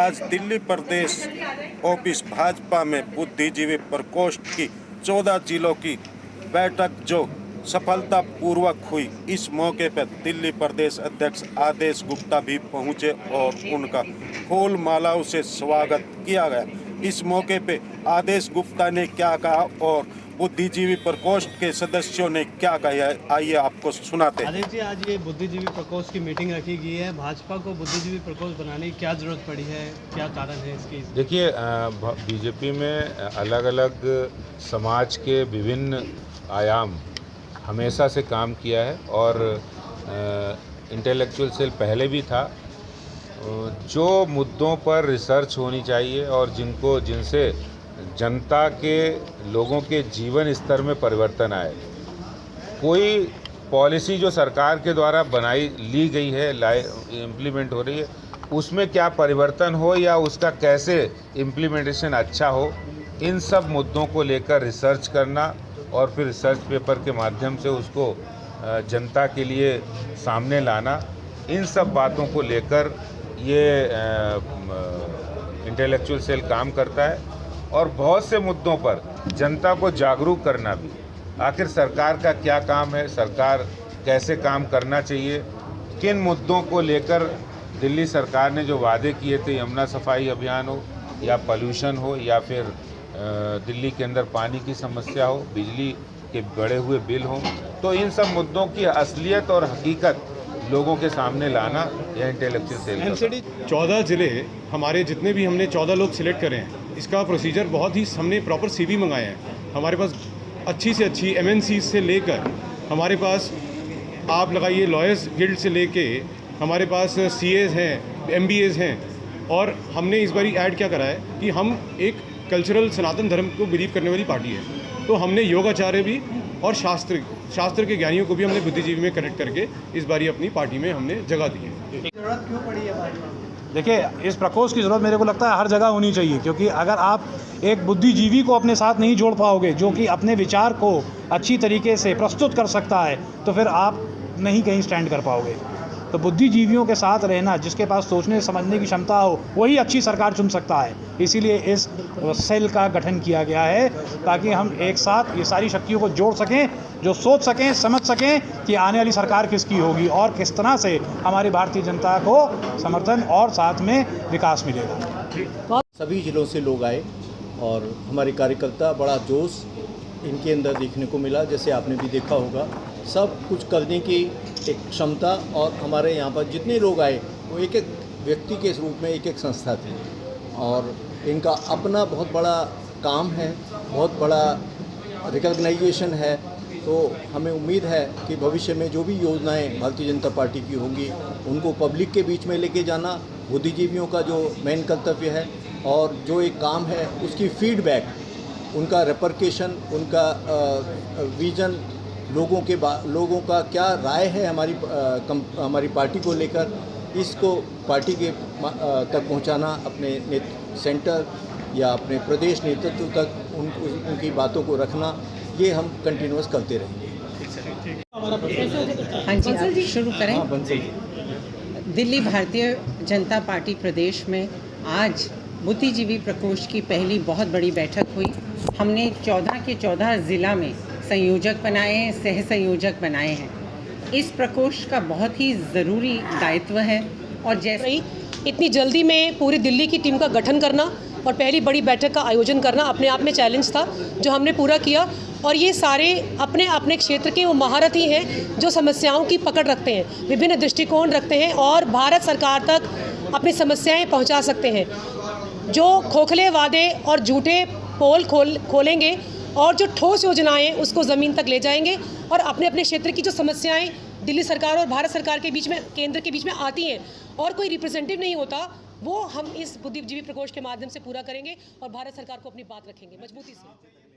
आज दिल्ली प्रदेश ऑफिस भाजपा में बुद्धिजीवी प्रकोष्ठ की 14 जिलों की बैठक जो सफलतापूर्वक हुई। इस मौके पर दिल्ली प्रदेश अध्यक्ष आदेश गुप्ता भी पहुंचे और उनका फूल मालाओं से स्वागत किया गया। इस मौके पे आदेश गुप्ता ने क्या कहा और बुद्धिजीवी प्रकोष्ठ के सदस्यों ने क्या कहा, आइए आपको सुनाते हैं। आदेश जी, आज ये बुद्धिजीवी प्रकोष्ठ की मीटिंग रखी गई है। भाजपा को बुद्धिजीवी प्रकोष्ठ बनाने की क्या जरूरत पड़ी है, क्या कारण है इसकी? देखिए, बीजेपी में अलग अलग समाज के विभिन्न आयाम हमेशा से काम किया है और इंटेलेक्चुअल सेल पहले भी था। जो मुद्दों पर रिसर्च होनी चाहिए और जिनसे जनता के लोगों के जीवन स्तर में परिवर्तन आए, कोई पॉलिसी जो सरकार के द्वारा ली गई है, इम्प्लीमेंट हो रही है, उसमें क्या परिवर्तन हो या उसका कैसे इम्प्लीमेंटेशन अच्छा हो, इन सब मुद्दों को लेकर रिसर्च करना और फिर रिसर्च पेपर के माध्यम से उसको जनता के लिए सामने लाना, इन सब बातों को लेकर ये इंटेलेक्चुअल सेल काम करता है। और बहुत से मुद्दों पर जनता को जागरूक करना भी, आखिर सरकार का क्या काम है, सरकार कैसे काम करना चाहिए, किन मुद्दों को लेकर दिल्ली सरकार ने जो वादे किए थे, यमुना सफाई अभियान हो या पोल्यूशन हो या फिर दिल्ली के अंदर पानी की समस्या हो, बिजली के बढ़े हुए बिल हों, तो इन सब मुद्दों की असलियत और हकीकत लोगों के सामने लाना यह इंटेलेक्चुअल सेल। एमसीडी 14 ज़िले हमारे जितने भी हमने 14 लोग सिलेक्ट करे हैं, इसका प्रोसीजर बहुत ही हमने प्रॉपर सीवी मंगाए हैं। हमारे पास अच्छी से अच्छी एमएनसी से लेकर हमारे पास आप लगाइए लॉयर्स गिल्ड से लेके हमारे पास सीएज हैं, एमबीएज हैं। और हमने इस बारी ऐड क्या करा है कि हम एक कल्चरल सनातन धर्म को बिलीव करने वाली पार्टी है, तो हमने योगाचार्य भी और शास्त्र के ज्ञानियों को भी हमने बुद्धिजीवी में कनेक्ट करके इस बारी अपनी पार्टी में हमने जगह दी है। जरूरत क्यों पड़ी है भाजपा? देखिए, इस प्रकोष्ठ की ज़रूरत मेरे को लगता है हर जगह होनी चाहिए, क्योंकि अगर आप एक बुद्धिजीवी को अपने साथ नहीं जोड़ पाओगे जो कि अपने विचार को अच्छी तरीके से प्रस्तुत कर सकता है, तो फिर आप नहीं कहीं स्टैंड कर पाओगे। तो बुद्धिजीवियों के साथ रहना, जिसके पास सोचने समझने की क्षमता हो, वही अच्छी सरकार चुन सकता है। इसीलिए इस सेल का गठन किया गया है ताकि हम एक साथ ये सारी शक्तियों को जोड़ सकें, जो सोच सकें, समझ सकें कि आने वाली सरकार किसकी होगी और किस तरह से हमारी भारतीय जनता को समर्थन और साथ में विकास मिलेगा। सभी जिलों से लोग आए और हमारे कार्यकर्ता, बड़ा जोश इनके अंदर देखने को मिला। जैसे आपने भी देखा होगा, सब कुछ करने की एक क्षमता, और हमारे यहाँ पर जितने लोग आए वो एक एक व्यक्ति के रूप में एक एक संस्था थी और इनका अपना बहुत बड़ा काम है, बहुत बड़ा रिकॉग्नाइजेशन है। तो हमें उम्मीद है कि भविष्य में जो भी योजनाएं भारतीय जनता पार्टी की होंगी, उनको पब्लिक के बीच में लेके जाना बुद्धिजीवियों का जो मेन कर्तव्य है, और जो एक काम है उसकी फीडबैक, उनका रेपरकेशन, उनका विजन, लोगों का क्या राय है हमारी पार्टी को लेकर, इसको पार्टी के तक पहुंचाना, अपने सेंटर या अपने प्रदेश नेतृत्व तक उनकी बातों को रखना, ये हम कंटिन्यूअस करते रहेंगे। हाँ जी, आप शुरू करें। हाँ, बंसल जी। दिल्ली भारतीय जनता पार्टी प्रदेश में आज बुद्धिजीवी प्रकोष्ठ की पहली बहुत बड़ी बैठक हुई। हमने 14 के 14 ज़िला में संयोजक बनाए हैं, सह संयोजक बनाए हैं। इस प्रकोष्ठ का बहुत ही ज़रूरी दायित्व है और जैसे इतनी जल्दी में पूरी दिल्ली की टीम का गठन करना और पहली बड़ी बैठक का आयोजन करना अपने आप में चैलेंज था, जो हमने पूरा किया। और ये सारे अपने अपने क्षेत्र के वो महारथी हैं जो समस्याओं की पकड़ रखते हैं, विभिन्न दृष्टिकोण रखते हैं और भारत सरकार तक अपनी समस्याएं पहुंचा सकते हैं। जो खोखले वादे और झूठे पोल खोलेंगे और जो ठोस योजनाएं उसको ज़मीन तक ले जाएंगे और अपने अपने क्षेत्र की जो समस्याएं दिल्ली सरकार और भारत सरकार के बीच में, केंद्र के बीच में आती हैं और कोई रिप्रेजेंटेटिव नहीं होता, वो हम इस बुद्धिजीवी प्रकोष्ठ के माध्यम से पूरा करेंगे और भारत सरकार को अपनी बात रखेंगे मजबूती से।